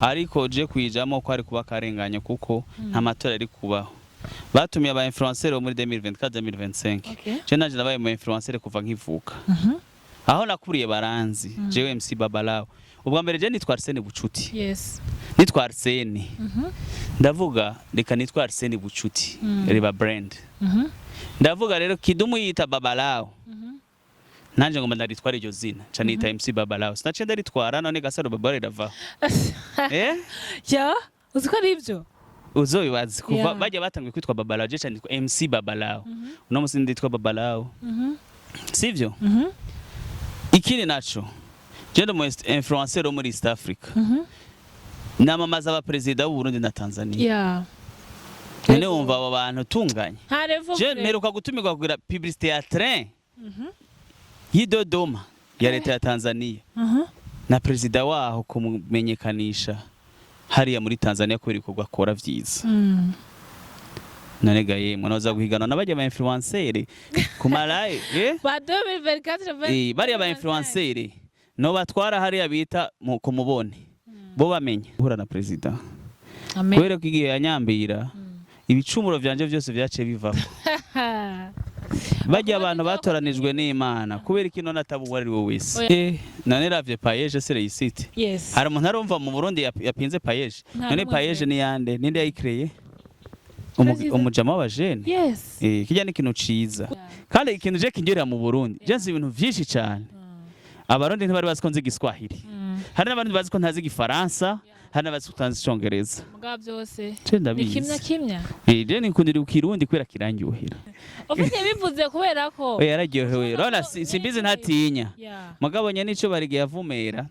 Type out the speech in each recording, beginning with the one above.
ariko je kwijamo ko ari kuba karenganya kuko nta matora ari kubaho. Batumye aba influencer muri 2024 2025. Je naje nabaye mu influencer kuva nkivuka. Aho nakuriye baranzi jewe MC Babalawo. Ubwa mbere je nitwa Arsene Bucuti. Yes. Nitwa Arsene. Ndavuga reka nitwa Arsene Bucuti. Riba brand. Ndavuga rero Kidumu yita Babalawo. Nanje ngoma ndaritwara iryo zina ca nita MC Babalawo. Sinace ndaritwara none Gasaro Babalawo irava. Ya, uziko ari ivyo? Uzobibazi kuva bajya batangiye kwitwa Babalawo je ca nitwa MC Babalawo. Uno musi nditwa Babalawo. Sivyo? Ikindi naco je ndo influencer wo muri East Africa. Namamaza aba president w'u Burundi na Tanzania. Yeah. None wumva abo bantu tunganye. Je Je meruka gutumirwa kugira publicité ya train. Y'Idodoma ya leta ya Tanzania. Na president waho kumumenyekanisha hariya muri Tanzania kubera ikorwa akora vyiza. None gaye mwonoza guhigana n'abajya ba influencer ku malaye ba 2024 bari aba influencer no batwara hariya bita ku mubone bo bamenye uhura na president kubera ko igihe yanyambira ibicumuro vyanje vyose vyace bivako bajya abantu batoranijwe n'Imana kubera ikino natabuwa ari wowe wese none ravye payeje sere yisite hari umuntu arumva mu Burundi yapinze payeje none payeje ni yande ninde yayikreye umujama w'abajene kijya ni ikintu ciza kandi ikintu je kinjira mu Burundi je nzi ibintu vyinshi cyane abarundi ntibari bazi ko nzi Igiswahili hari n'abandi bazi ko ntazi Igifaransa hari n'abazi ko ntazi Icongereza muga byose ni kimya je nikundira Ikirundi kwera kirangyohera ufite bivuze kubera ko yararyohewe rona simbizi ntatinya mugabo nya nico barigiye avumera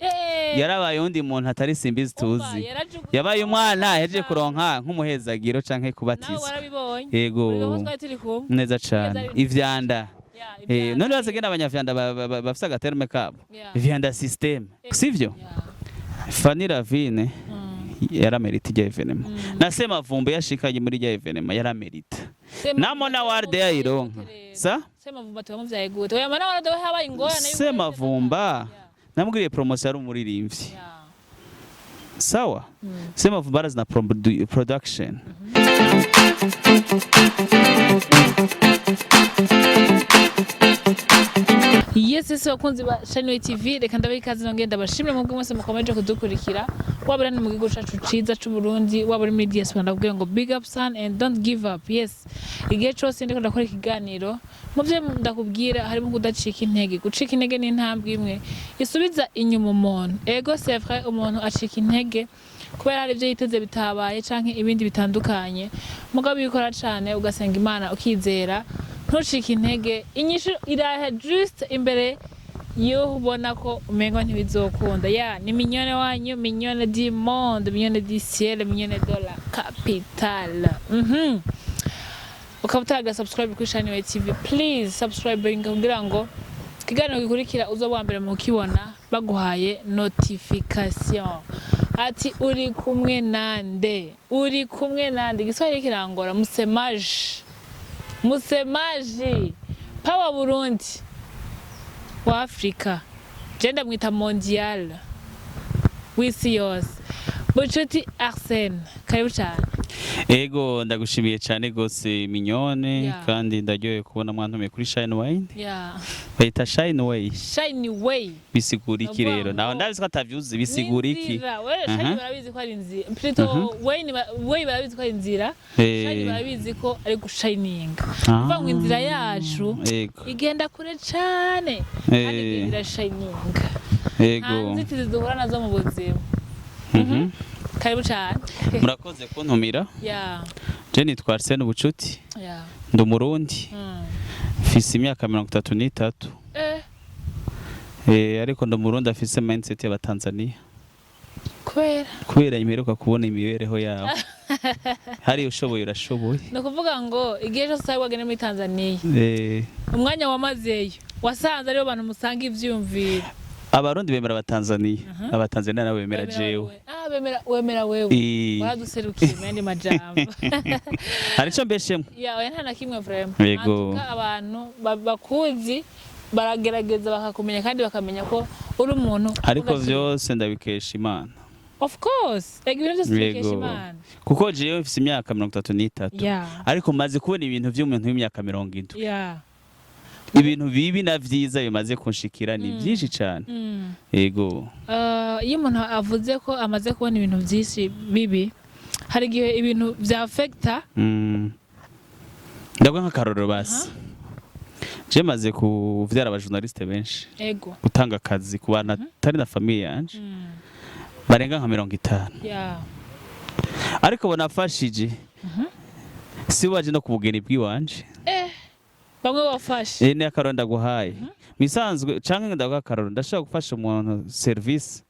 yarabaye undi muntu atari simbizi tuzi yabaye umwana yaje kuronka nk'umuhezagiro canke kubatiza yego neza cyane ivyanda none bazagenda abanyavyanda bafise agaterme kabo ivyanda system sivyo Fanny Ravine yaramerita ijya evenema na Semavumba yashikanye muri ijya evenema yaramerita namona warde yayironka sa Semavumba twamuvyaye gute oya mana warde habaye ingorane Semavumba namugiriye promotion ari umuririmbyi sawa Semavumba arazina production Yes, ese wakunzi ba Channel TV reka ndabaye ikaze nongenda bashimire mu bwose mukomeje kudukurikira wabara ni mu gihugu cacu ciza c'u Burundi wabari muri diaspora ndavuga ngo big up son and don't give up. Yes, igihe cyose ndiko ndakora ikiganiro mu byo ndakubwira harimo kudacika intege. Gucika intege ni intambwe imwe isubiza inyuma umuntu. Ego c'est vrai umuntu acika intege kubera hari ibyo yiteze bitabaye canke ibindi bitandukanye mugabo bikora cyane ugasenga Imana ukizera ntucike intege inyishu irahe just imbere yo ubona ko umengo ntibizokunda ni mignone wanyu mignone du monde mignone du ciel mignone de la capitale ukabutaga subscribe kuri Channel TV please subscribe kugira ngo kiganiro gikurikira uzo mbere mu kibona baguhaye notification ati uri kumwe nande Igiswahili kirangora musemaji Power Burundi wa Afrika jenda mwita mondial wisi yose Bucuti Arsene karibu cyane ego ndagushimiye cyane gose mignone kandi ndaryoye kubona mwantume kuri Shine Wine bayita Shine Way bisigura iki rero naho ndabizi ko atavyuzi bisigura iki Shine barabizi ko ari inzira plutôt way barabizi ko ari inzira Shine barabizi ko ari gushininga uva ngo inzira yacu igenda kure cyane kandi inzira shininga ego nzitizi duhura nazo mu buzima karibu cyane murakoze kuntumira je nitwa Arsene Bucuti ndi Umurundi mfise imyaka 33 ariko ndi Umurundi afise mindset y'Abatanzania kubera imperuka kubona imibereho yabo hari ushoboye urashoboye no kuvuga ngo igihe cyose wagene muri Tanzania umwanya wamazeyo wasanze ariyo bantu musanga ivyumvira abarundi bemera Abatanzania Abatanzania nabo bemera jewe wemera wewe waraduserukiye mende majambo hari cyo mbeshemo oya nta na kimwe vraiment yego abantu bakuzi baragerageza bakakumenya kandi bakamenya ko uri umuntu ariko vyose ndabikesha Imana of course ibintu byose tubikesha Imana kuko jewe mfise imyaka 33 ariko maze kubona ibintu by'umuntu w'imyaka 70 ibintu bibi na vyiza bimaze kunshikira ni byinshi cyane yego iyo umuntu avuze ko amaze kubona ibintu byinshi bibi hari igihe ibintu bya affecta ndabwo nk'akarorero basi je maze kuvyara abajournaliste benshi gutanga akazi ku bana atari na famille yanje barenga nka 50 ariko bonafashije si waje no kubugeni bw'iwanje bamwe bafashe ni akaronda guhaye misanzwe canke ndavuga akaroro ndashaka gufasha umuntu service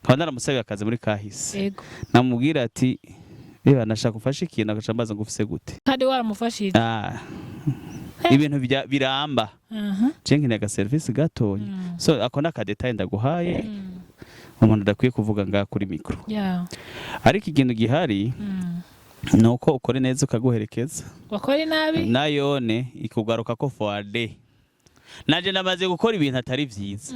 nkaba naramusabiye akazi muri kahise namubwira ati reba nashaka gufasha ikintu agacambaza ngo ufise gute kandi waramufashije ibintu biramba cenke naga service gatonya so akona ka detail ndaguhaye umuntu ndakwiye kuvuga nga kuri micro ariko ikintu gihari nuko ukore neza ukaguherekeza wakore nabi nayone ikugaruka ko forward naje namaze gukora ibintu atari vyiza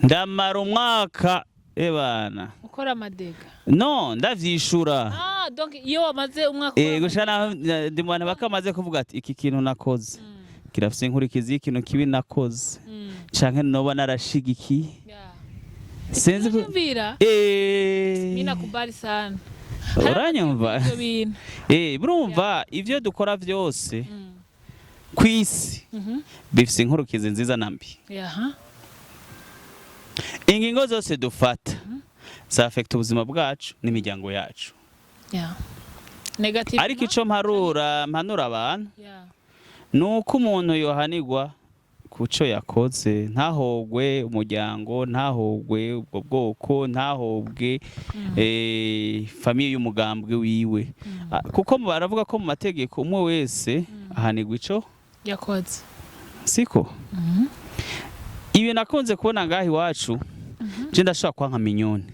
ndamara umwaka ebana ukora amadega no ndavyishura donc iyo wamaze umwaka gushana ndimwana bakamaze kuvuga ati iki kintu nakoze kirafise inkurikizi ikintu kibi nakoze canke noba narashigiki senze kumvira mina kubali sana uranyumva burumva ivyo dukora vyose kwisi bifise inkurukizi nziza nambi ingingo zose dufata za affect ubuzima bwacu n'imiryango yacu negative ariko ico mpanura abantu nuko umuntu yohanirwa kuco yakoze ntahogwe umuryango ntahogwe ubwo bwoko ntahogwe famille y'umugambwe wiwe kuko baravuga ko mu mategeko umwe wese ahanirwa ico yakoze siko ibi nakunze kubona ngahi wacu je ndashaka kwa nka minyoni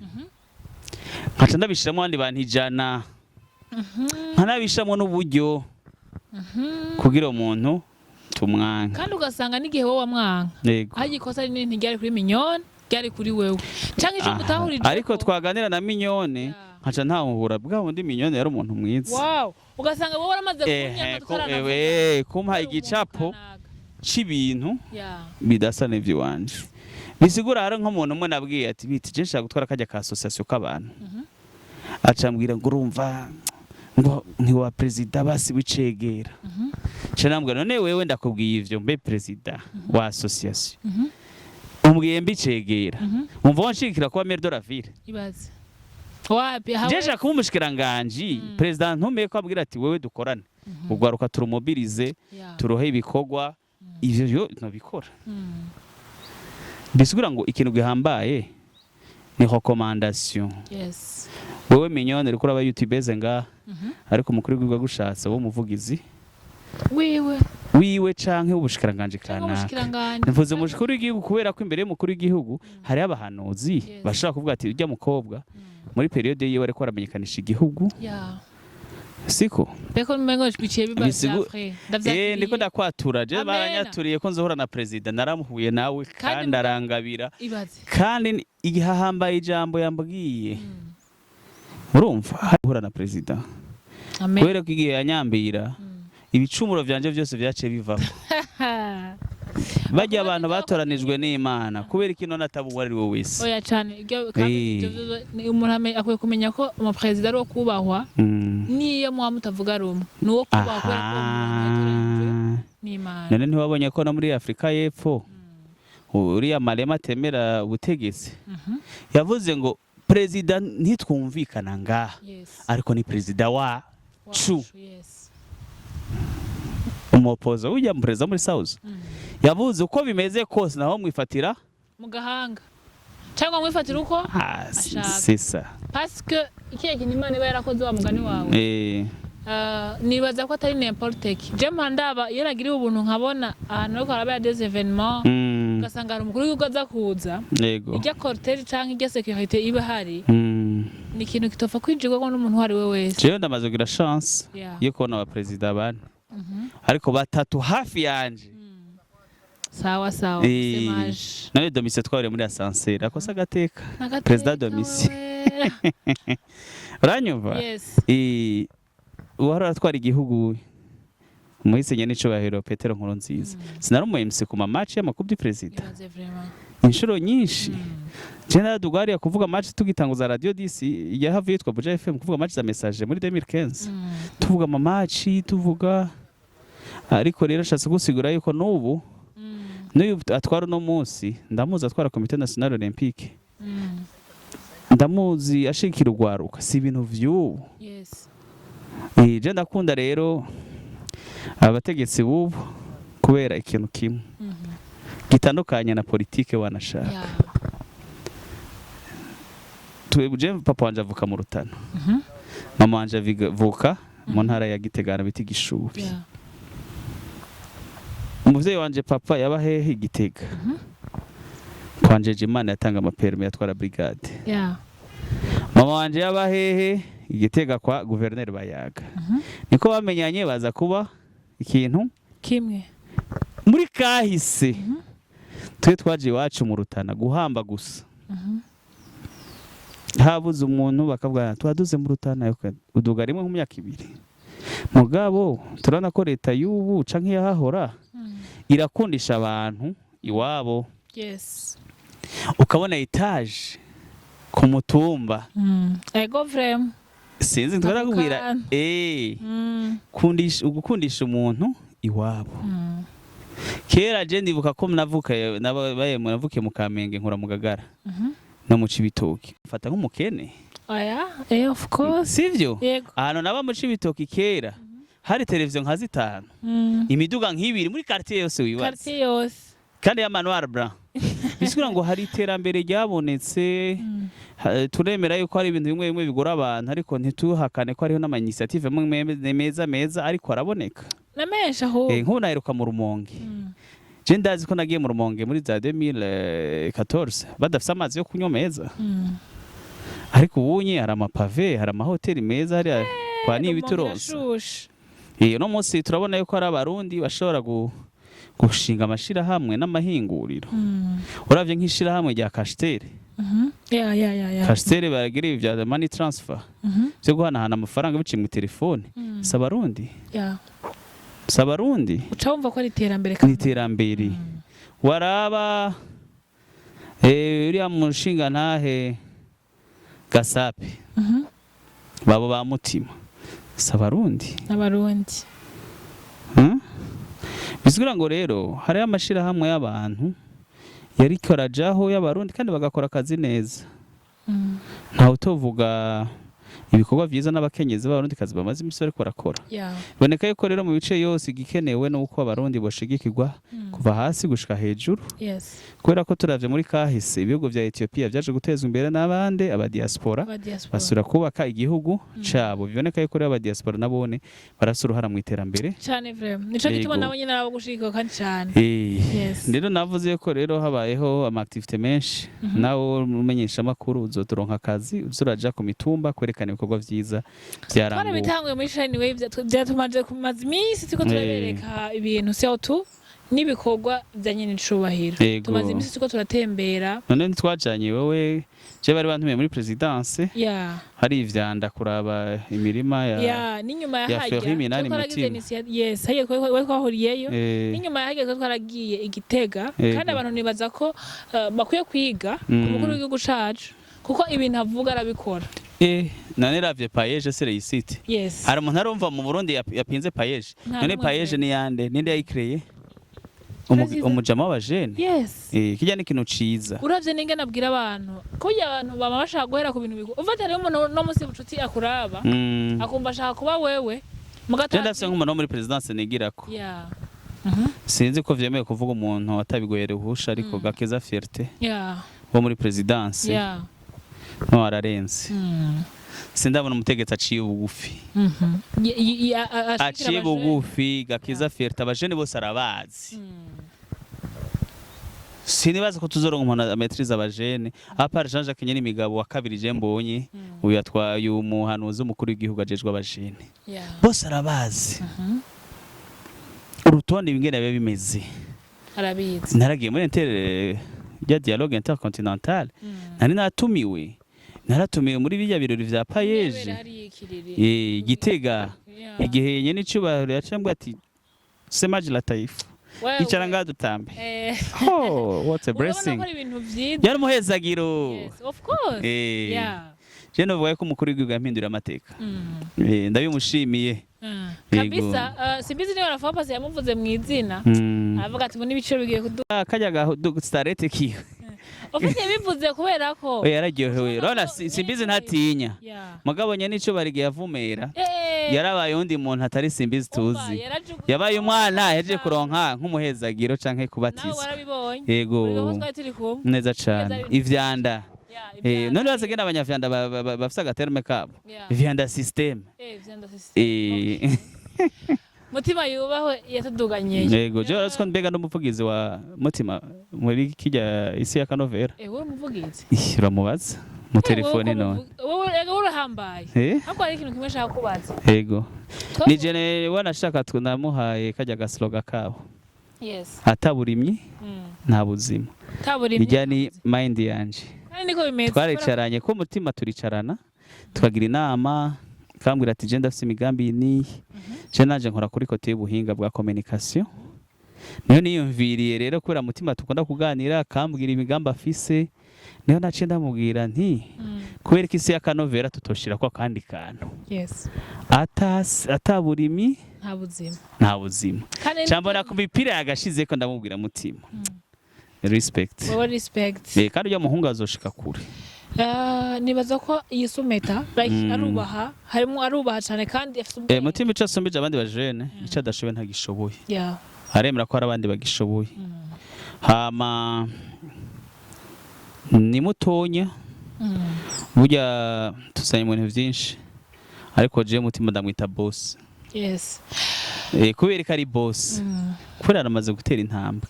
nkaca ndabishiramo abandi bantu 100 nkanabishiramo n'uburyo kugira umuntu tumwanka kandi ugasanga n'igihe wowe wamwanka aho ikosa rinini ryari kuri minyoni ryari kuri wewe canke ico mutahurije ariko twaganira na minyoni nkaca ntahura bwa wundi minyoni yari umuntu mwiza ugasanga wowe waramaze kunyanga kumpa igicapo c'ibintu bidasa n'ivyo wanje bisigura hari nk'umuntu umwe nabwiye ati biti je nshaka gutwara kajya ka association k'abantu acambwira ngo urumva ngo ntiwa president basi wicegera canambwira none wewe ndakubwiye ivyo mbe president wa association umbwiye mbicegera umva wanshikira kuba maire de la ville ibaze wapi hawe je nshaka umushikiranganje president ntumeye ko abwira ati wewe dukorane ugwaruka turumobilize turohe ibikorwa ivyo yo nobikora bisigura ngo ikintu gihambaye ni recommandation wewe minyoni rikora aba youtubers nga ariko mukuru gwigwa gushatse wo muvugizi wiwe canke ubushikiranganje kanaka mvuze mushikuru w'igihugu kubera ko imbere y'umukuru w'igihugu hari abahanuzi bashaka kuvuga ati ujya mukobwa muri periode yiwe ariko aramenyekanisha igihugu siko beko mmengo biciye bibafre ndiko ndakwatura je baranyaturiye ko nzohora na president naramuhuye nawe kandi arangabira kandi igihahambaye ijambo yambwiye urumva hura na president kubera ko igihe yanyambira ibicumuro vyanje byose vyace bivako bajya abantu batoranijwe n'Imana kubera ikintu natabuwa ari wowe wese oya cyane umuntu akwiye kumenya ko mu president ari wo kubahwa niyo mwa mutavuga rumwe nuwo kubahwa kubera ko n'Imana none ntiwabonye ko no muri Afrika y'Epfo uriya Malema temera ubutegetsi yavuze ngo president ntitwumvikana ngaha ariko ni president wa chu umupozo ujya mu president muri South yavuze uko bimeze kose naho mwifatira mu gahanga cyangwa mwifatira uko sisa parce que ikiye kinimana iba yarakoze wa mugani wawe nibaza ko atari n'importe qui je mandaba yaragiriye ubuntu nkabona ahantu ariko haraba des événements ugasanga hari umukuru w'igihugu aza kuza ijya cortege canke ijya sécurité iba hari ni ikintu kitopfa kwinjirwa n'umuntu wari we wese jewe ndamaze kugira chance yo kubona aba president abana ariko batatu hafi yanje sawa sawa none domise twabire muri ascenseur akosa gateka president domise uranyumva Yes. uwari aratwara igihugu umuhisenye n'icubahiro Petero Nkurunziza sinari umu MC ku match y'amakuru du president inshuro nyinshi je naradugariya kuvuga match tugitanguza radio DC yahavuye yitwa Buja FM kuvuga match za message muri 2015 tuvuga match tuvuga ariko rero shatse gusigura yuko n'ubu n'uyu atwara no munsi ndamuzi atwara Comité National Olympique ndamuzi ashikira urwaruka si ibintu vy'ubu. Yes. Je ndakunda rero abategetsi bubu kubera ikintu kimwe gitandukanye na politike wanashaka. Twebwe papa wanje avuka mu Rutana, mama wanje avuka mu ntara ya Gitega biti Gishubi. Umuvyeyi wanje papa yaba hehe Gitega. Kwanje Imana yatanga amaperme yatwara brigade. Mama wanje yaba hehe Gitega kwa Gouverneur Bayaga. Niko bamenyanye baza kuba ikintu kimwe muri kahise. Twe twaje iwacu mu Rutana guhamba gusa. Habuze umuntu bakavuga twaduze mu Rutana uduga rimwe mu myaka 2. Mugabo turana ko leta y'ubu canke yahahora irakundisha abantu iwabo. Yes. Ukabona etage ku mutumba. Ego vrem. Sinzi twarakubwira ugukundisha umuntu iwabo. Kera je ndibuka ko navuke mu Kamenge nkura mu Gagara no mu Cibitoki mfata nk'umukene. Of course. Sivyo? Ahantu naba mu Cibitoki kera hari televiziyo nka 5 imiduga nk'ibiri muri quartier yose wibaza. Quartier yose. Kandi ya Manoir Blanc. Bisigura ngo hari iterambere ryabonetse. Turemera yuko hari ibintu bimwe bimwe bigora abantu ariko ntituhakane ko hariho n'ama-initiative meza ariko araboneka. Namesha ho. Nk'ubu naheruka mu Rumonge. Je ndazi ko nagiye mu Rumonge muri za 2014 badafise amazi yo kunywa meza. Ariko ubunye hari amapave, hari amahoteli meza hari kwa n'ibituronse. No munsi turabona yuko hari abarundi bashobora gushinga amashira hamwe n'amahinguriro. Uravye nk'ishira hamwe rya Kastere. Kastere baragira ibya money transfer. Byo guhanahana amafaranga biciye mu telefone. Sabarundi. Sabarundi. Ucawumva ko ari iterambere kandi. Iterambere. Waraba uriya mushinga ntahe Gasape. Babo ba mutima. Sabarundi. Abarundi. Bisigura ngo rero hari amashira hamwe y'abantu yari korajaho y'abarundi kandi bagakora akazi neza. Nta utovuga ibikorwa vyiza n'abakenyezi b'abarundi kazi bamaze imisoro ariko barakora. Boneka yuko rero mu bice yose igikenewe no uko abarundi boshigikirwa kuva hasi gushika hejuru. Kubera ko turavye muri kahise ibihugu vya Ethiopia vyaje gutezwa imbere n'abande aba diaspora basura kubaka igihugu cabo. Biboneka yuko rero aba diaspora nabone barasuruhara mu iterambere. Cyane vrem. Nico gituma nabo nyine nabo gushigikirwa kandi cyane. Rero navuze ko rero habayeho ama activite menshi nawo umenyesha makuru uzoturonka akazi uzuraja ku mitumba kwerekana ibikorwa vyiza byaranguwe. Twara bitanguye muri Shine Wave byatumaje kumaza imisi tuko turabereka ibintu CO2 n'ibikorwa byanye n'icubahiro. Tumaze imisi tuko turatembera. None ntwajanye wewe je bari bantumiye muri presidence. Hari ivyanda kuraba imirima n'inyuma yahajya. Yes, haye ko kwahuriyeyo. N'inyuma yahajya ko twaragiye Igitega kandi abantu nibaza ko bakwiye kwiga ku mukuru w'igihugu cacu kuko ibintu avuga arabikora. Nane ravye payeje se réussite. Hari umuntu arumva mu Burundi yapinze payeje. None payeje ni yande ninde yayikreye? Umujama w'abajene. Kijya n'ikintu ciza. Uravye ninge nabwira abantu ko abantu baba bashaka guhera ku bintu bigo. Uvate rero umuntu no musi bucuti akuraba. Akumva ashaka kuba wewe. Je ndafise nk'umuntu muri presidence nigirako. Sinzi ko vyemeye kuvuga umuntu atabigoye ruhusha ariko gakeza fierté. Bo muri presidence. No ararenze. Sindabona umutegetsi aciye ubugufi. Aciye bugufi gakiza fierté abajene bose arabazi. Sinibaza ko tuzoronka umuntu amaîtrise abajene apart Jean-Jacques Nyene imigabo wa kabiri je mbonye uyu yatwaye umuhanuzi umukuru w'igihugu ajejwe abajene. Bose arabazi. Urutonde bingene bibe bimeze. Arabizi. Naragiye muri ya dialogue intercontinental. Nari natumiwe. naratumiwe muri bijya birori vya payeje Gitega igihe yenye n'icubahiro yacambwa ati semaji la taifa icara ngaha dutambe. Oh, what a blessing. Yari muhezagiro. Yes, of course. Yeah. Je novuga ko umukuru w'igihugu yampindura amateka. Ndabimushimiye. Kabisa, simbizi niwe arafa pasi yamuvuze mu izina. Avuga ati muri biciro bigiye kuduka. Kajyaga starete kiyo. Ufite bivuze kubera ko yararyohewe. Rona simbizi ntatinya. Mugabo nyene nico barige yavumera. Yarabaye undi muntu atari simbizi tuzi. Yabaye umwana yaje kuronka nk'umuhezagiro canke kubatiza. Yego. Neza cyane. Ivyanda. None bazagenda abanyavyanda bafisa agaterme kabo. Ivyanda system. Ivyanda system. Mutima yubahwe yatuduganye. Yego, je asko mbega n'umuvugizi wa Mutima muri kijya isi ya Kanovera. Wowe umuvugizi? Uramubaza mu telefone none. Wowe urahambaye. Hako ari ikintu kimwe shaka kubaza. Yego. Ni jene wanashaka tunamuhaye kajya gasloga kabo. Yes. Ataburimyi nta buzima. Taburimyi. Bijyani mind yanje. Kandi niko bimeze. Twaricaranye ko Mutima turicarana tukagira inama kambwira ati je ndafise imigambi ni je naje nkora kuri kote y'ubuhinga bwa communication. Niyo niyumviriye rero kubera Mutima tukunda kuganira kambwira imigambi afise niyo nace ndamubwira nti kubera ko isi ya Kanovera tutoshira kwa kandi kantu. Yes. Ataburimi nta buzima. Cyambona ku mipira yagashize ko ndamubwira Mutima. Respect. Respect. Kandi uyo muhungu azoshika kure. Nibaza ko yisumeta arubaha harimo arubaha cyane kandi afite ubwenge. Mutima ico asumbije abandi bajene ico adashoboye ntagishoboye. Aremera ko abandi bagishoboye. Hama ni mutonya. Burya tusanye mu bintu byinshi. Ariko je Mutima ndamwita boss. Yes. Kubera ko ari boss. Kubera aramaze gutera intambwe.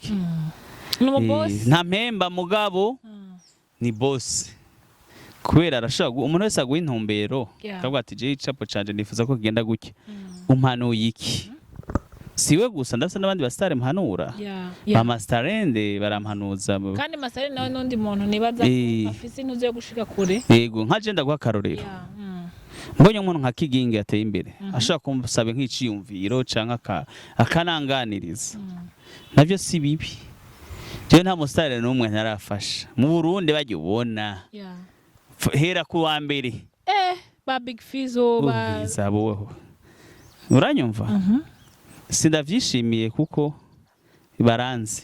Nta mpemba mugabo ni boss. Kubera arashaka umuntu wese aguha intumbero akavuga ati je icapo canje nifuza ko kigenda guke umpanuye iki siwe gusa ndasa n'abandi basitare mpanura amastarende barampanuza kandi mastarende nawe n'undi muntu nibaza afise intuzo yo gushika kure. Yego nka je ndaguha karorero mbonye umuntu nka Kigingi yateye imbere ashaka kumusaba nk'iciyumviro canka akananganiriza navyo si bibi. Je nta mustare n'umwe ntarafasha mu Burundi bajye ubona hera ku wa mbere ba Big Fizzo ba zaboho uranyumva. Sindavyishimiye kuko baranze.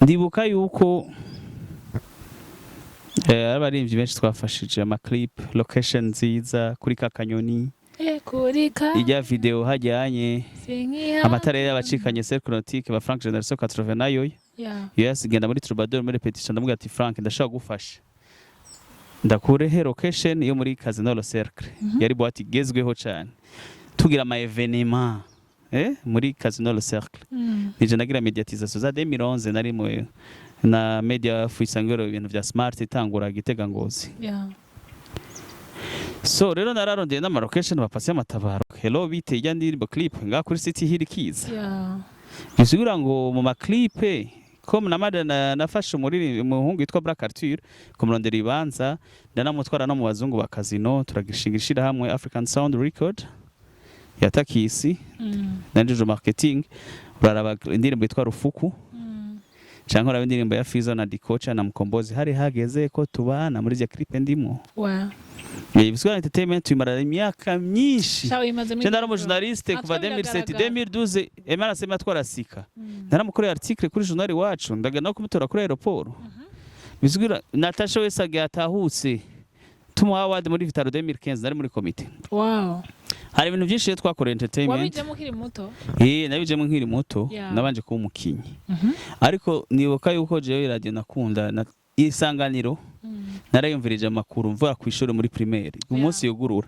Ndibuka yuko abarimvyi benshi twafashije ama clip location nziza kuri Kakanyoni ijya video hajyanye amatara y'abacikanye Cercle Nautique ba Frank Generation 80 nayo yes genda muri Troubadour muri repetition ndamubwira ati Frank ndashaka gufasha ndakure location yo muri Casino Le Cercle yari boîte igezweho cyane tugira ama evenement muri Casino Le Cercle nije nagira mediatisation za 2011 nari mu na media fuisangero ibintu vya smart itangura Gitega Ngozi. So rero nararondeye n'ama location bapase amatabaro hello bite ijya ndirimbo clip nga kuri City Hill Kiza. Bisigura ngo mu ma clip ko namada nafashe muri muhungu yitwa Black Arthur kumurondera ibanza ndanamutwara no mu bazungu ba Casino turagishingishira hamwe African Sound Record yatakisi nanjije marketing uraraba indirimbo yitwa Rufuku cyangwa uraba indirimbo ya Fizzo na Dikocha na Mkombozi hari hageze ko tubana muri ya clip ndimo. Bisigura entertainment tumara imyaka myinshi. Je ndari mu journaliste kuva 2007 2012 Emana sema twarasika. Naramukoreye article kuri journal wacu ndaga no kumutora kuri aeroport. Bisigura Natasha wese agatahutse tumuha award muri Vitaro 2015 nari muri committee. Hari ibintu byinshi twakoreye entertainment. Wabijemo nkiri muto? Nabijemo nkiri muto nabanje kuba umukinyi. Ariko nibuka yuko jewe radio nakunda na isanganiro narayumvirije amakuru mvura ku ishuri muri primaire umunsi yugurura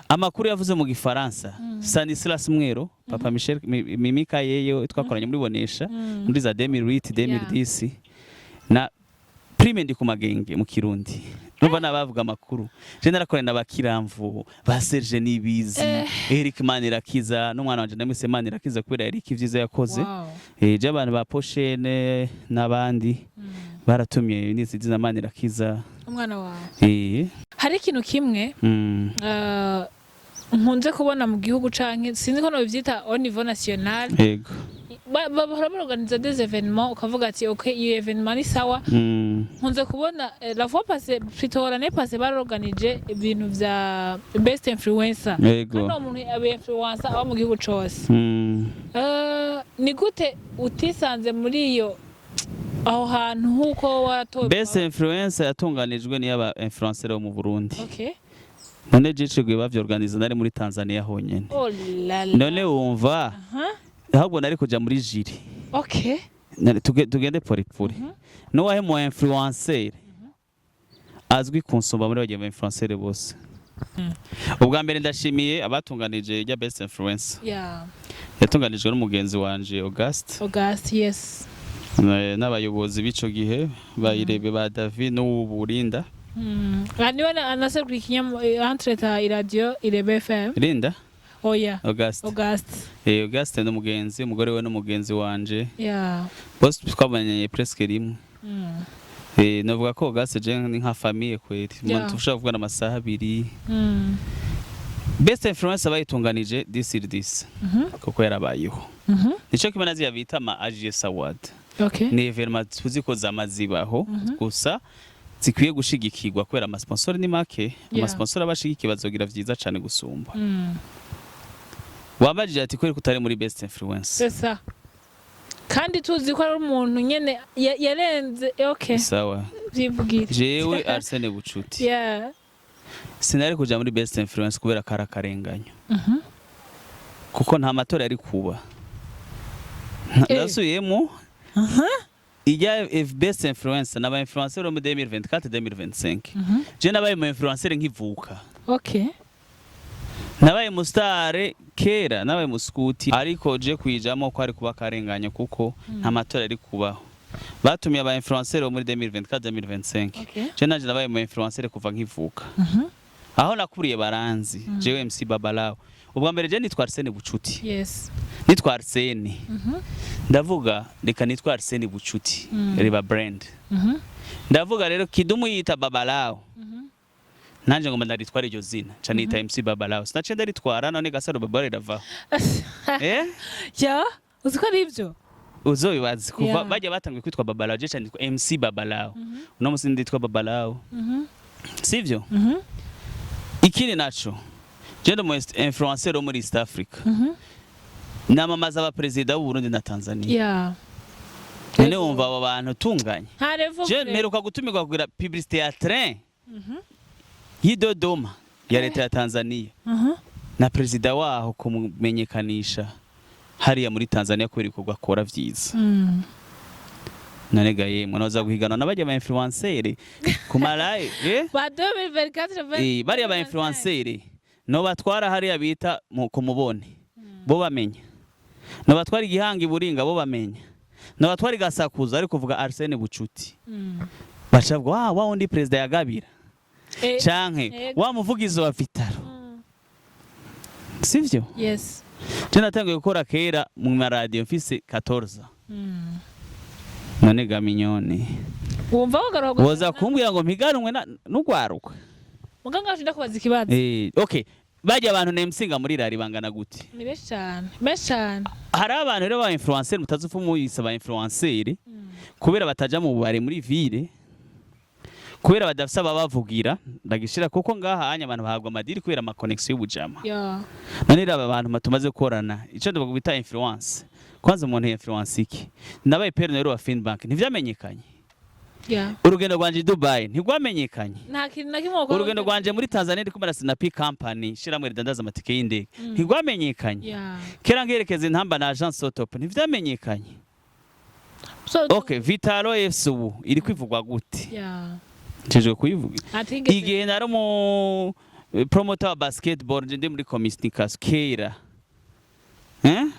amakuru yavuze mu gifaransa Stanislas Mwero Papa Michel Mimika yeyo twakoranye muri bonesha muri za 2008 2010 na prime ndi ku magenge mu Kirundi numva nabavuga amakuru je narakoranye n'abakiramvu ba Serge Nibizi Eric Manirakiza n'umwana wanje namwise Manirakiza kubera Eric ivyiza yakoze je abantu ba Pochene n'abandi baratumye n'izina Manirakiza umwana wawe hari ikintu kimwe nkunze kubona mu gihugu canke sinzi ko no bivyita au niveau national yego bahora organiser des événements ukavuga ati okay iyo événement ni sawa nkunze kubona la fois passée plutôt l'année passée barorganije ibintu vya best influencer yego no umuntu abe influencer aba mu gihugu cose ni gute utisanze muri iyo aho hantu huko watoye best influencer yatunganijwe ni aba influencer bo mu Burundi okay none jicigwe bavyorganiza nari muri Tanzania honyene none wumva ahubwo nari kuja muri jiri okay tugende poripuri n'uwahe mu influencer azwi kunsumba muri bagiye mu influencer bose ubwa mbere ndashimiye abatunganije ya best influencer yatunganijwe n'umugenzi wanje Auguste yes n'abayobozi b'ico gihe bayirebe ba David n'uburinda niwe anaserukira ikinyamu entreta iradio Irebe FM Linda oya Auguste n'umugenzi umugore we n'umugenzi wanje bose twabanye presque rimwe novuga ko Auguste je nka famille kweri umuntu tushaka kuvugana amasaha abiri best influencer bayitunganije this kuko yarabayeho nico kimwe nazi yabita ama AGS Award ni evenement tuziko zamazibaho gusa zikwiye gushigikirwa kwera ama sponsor ni make ama sponsor abashigiki bazogira vyiza cyane gusumba wabajije ati kweri kutari muri best influencer sesa kandi tuzi ko ari umuntu nyene yarenze okay sawa byivugira jewe Arsene Bucuti sinari kuja muri best influencer kubera karakarenganyo kuko nta matora yari kuba ndasubiyemo ijya best influencer n'aba influencer mu 2024 2025 je nabaye mu influencer nkivuka okay nabaye mu star kera nabaye mu skuti ariko je kwijamo ko ari kuba karenganya kuko nta matora ari kubaho batumye aba influencer muri 2024 2025 je naje nabaye mu influencer kuva nkivuka aho nakuriye baranzi jewe MC Babalao ubwa mbere je nitwa Arsene Bucuti nitwa Arsene ndavuga reka nitwa Arsene Bucuti riba brand ndavuga rero kidumu yita Babalao nanje ngoma ndaritwara iryo zina canita MC Babalao sinace ndaritwara none Gasaro Babalao rava ya uziko ari ivyo uzobibazi kuva bajya batangiye kwitwa Babalao je canitwa MC Babalao uno musi nditwa Babalao sivyo ikindi naco jendo mo influencer wo muri East Africa namamaza aba president w'u Burundi na Tanzania none wumva abo bantu tunganye je meruka gutumirwa kugira publicité ya train y'Idodoma ya leta ya Tanzania na president waho kumumenyekanisha hariya muri Tanzania kubera ko gakora vyiza none gaye mwonoza guhigana n'abajya ba influencer ku malaye ba 2024 bari aba influencer no batwara hariya bita ku mubone bo bamenya no batwara igihanga iburinga bo bamenya no batwara igasakuza ari kuvuga Arsene Bucuti bacabwa wa undi president yagabira canke wa muvugizo wa Vitaro sivyo yes je natangiye gukora kera mu radio mfise 14 none gaminyone wumva wagaruka woza kumbwira ngo mpiganwe n'ugwaruka muganga washinda kubaza ikibazo okay bajya abantu nemsinga muri rari bangana gute ni beshi cyane hari abantu rero ba influencer mutazufu muyisa ba influencer kubera bataja mu bubare muri ville kubera badafisa babavugira ndagishira kuko ngaha anya abantu bahabwa amadiri kubera ama connection y'ubujama none raba abantu matumaze korana ico ndabagubita influence kwanza umuntu influence iki nabaye père wa Finbank ntivyamenyekanye urugendo rwanje Dubai ntigwamenyekanye nta kintu na kimwe urugendo rwanje muri Tanzania ndi kumara Sinapi company shiramwe ridandaza amatike y'indege ntigwamenyekanye kera ngerekeza intamba na agence Sotop ntivyamenyekanye okay Vitalo Yesu iri kwivugwa gute Jeje kuyivuga igihe naro mu promoter wa basketball ndi muri communication kera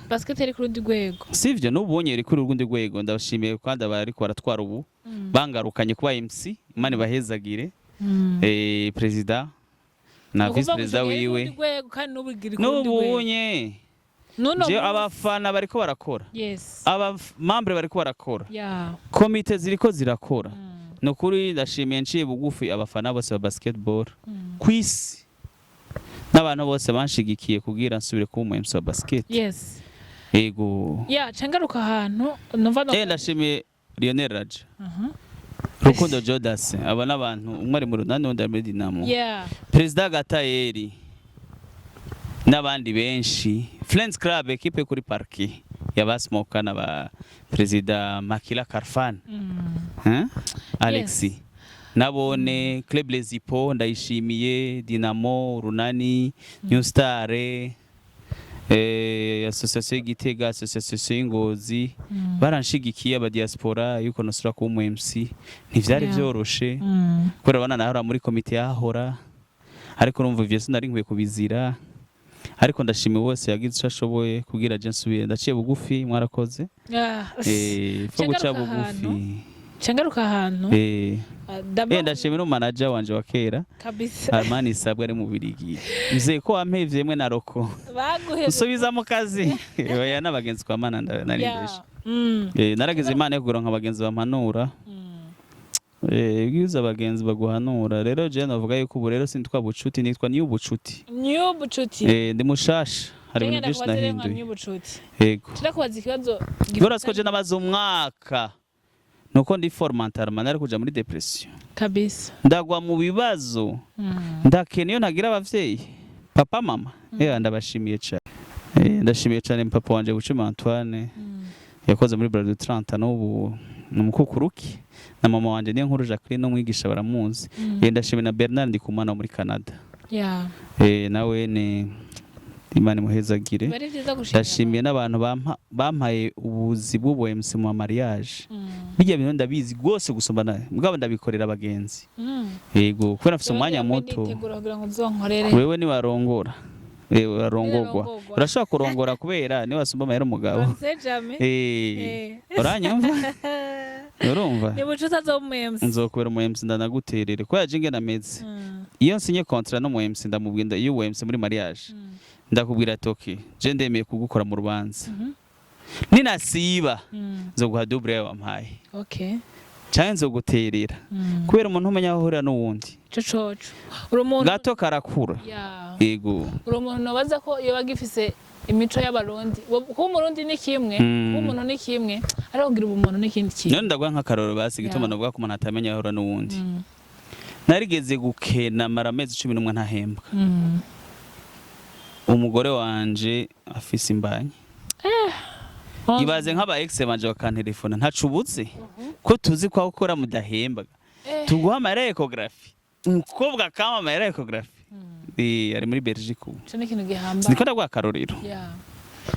basket iri ku rundi rwego sivyo n'ubonye iri kuri urundi rwego ndabashimiye kandi abari ko baratwara ubu bangarukanye kuba MC imani bahezagire president na vice president wiwe n'ubunye je abafana bariko barakora abamambre bariko barakora komite ziriko zirakora nukuri ndashimiye nciye bugufi abafana bose ba basketball kwisi n'abantu bose banshigikiye kugira nsubire kuba umu MC wa basket yego cengaruka ahantu numva ndashimiye Lionel Raja Rukundo Jodas aba n'abantu umwe ari mu runani wundi ari muri Dinamo Perezida Gatayeri n'abandi benshi Friends Club equipe kuri parki yabasmoka na ba Perezida Makila Karfan Alexi nabone Club Les Hippos ndayishimiye Dinamo Runani New Star association Gitega association Ngozi baranshigikiye aba diaspora yuko nosura ku MC ntivyari byoroshe kubera bana nahora muri komite yahora ariko urumva ivyo sinari nkwiye kubizira ariko ndashimiye wose yagize ashoboye kugira je nsubiye ndaciye bugufi mwarakoze fo guca bugufi cengaruka ahantu ndashimira manager wanje wa kera kabisa Armani Sabwe ari mu Birigi mzee ko wampevye mwe na roko usubiza mu kazi oya n'abagenzi kwa mana narindesha narageze Imana yo kuronka abagenzi bampanura bwiza abagenzi baguhanura rero je navuga yuko ubu rero sintwa bucuti nitwa niyo bucuti ndi mushasha hari ibintu byinshi nahinduye yego turakubaza ikibazo Gorasco je nabaza umwaka nuko ndi formantarman ari kuja muri depression kabisa ndagwa mu bibazo ndakene yo ntagira abavyeyi papa mama ndabashimiye cyane ndashimiye cyane papa wanje Bucima Antoine yakoze muri Brado 30 n'ubu numukukuruki na mama wanje niyo nkuru Jacqueline no mwigisha baramuzi ndashimiye na Bernard Ndikumana muri Canada nawe ne Imana muhezagire ndashimiye n'abantu bampaye ubuzi bw'ubu MC mu mariage bijya bintu ndabizi gose gusomana mugabo ndabikorera abagenzi yego kubera afite umwanya muto wewe ni warongora warongorwa urashaka kurongora kubera ni wasumba amahera umugabo uranyumva urumva ni bucuta zo mu MC nzokubera mu MC ndanaguterere ko yaje ngena meze iyo nsinye contrat no mu MC ndamubwinda iyo MC muri mariage ndakubwira toki je ndemeye kugukora mu rubanza ninasiba nzoguha double yawe wampaye cyane nzoguterera kubera umuntu umenya aho uhurira n'uwundi cococo urumuntu gato karakura yego urumuntu nobaza ko iyo bagifise imico y'abarundi ko umurundi ni kimwe ko umuntu ni kimwe ari kugira ubumuntu n'ikindi kintu none ndagwa nk'akaroro basi gituma navuga ko umuntu atamenya aho uhurira n'uwundi narigeze gukena mara amezi 11 ntahembwa umugore wanje afise imbanye ibaze nk'aba ex banje bakantelefona ntacubutse ko tuzi ko ukora mudahembaga tuguha amara ecography umukobwa kama amara ecography ari muri Belgique cyo n'ikintu gihamba niko ndagwa karorero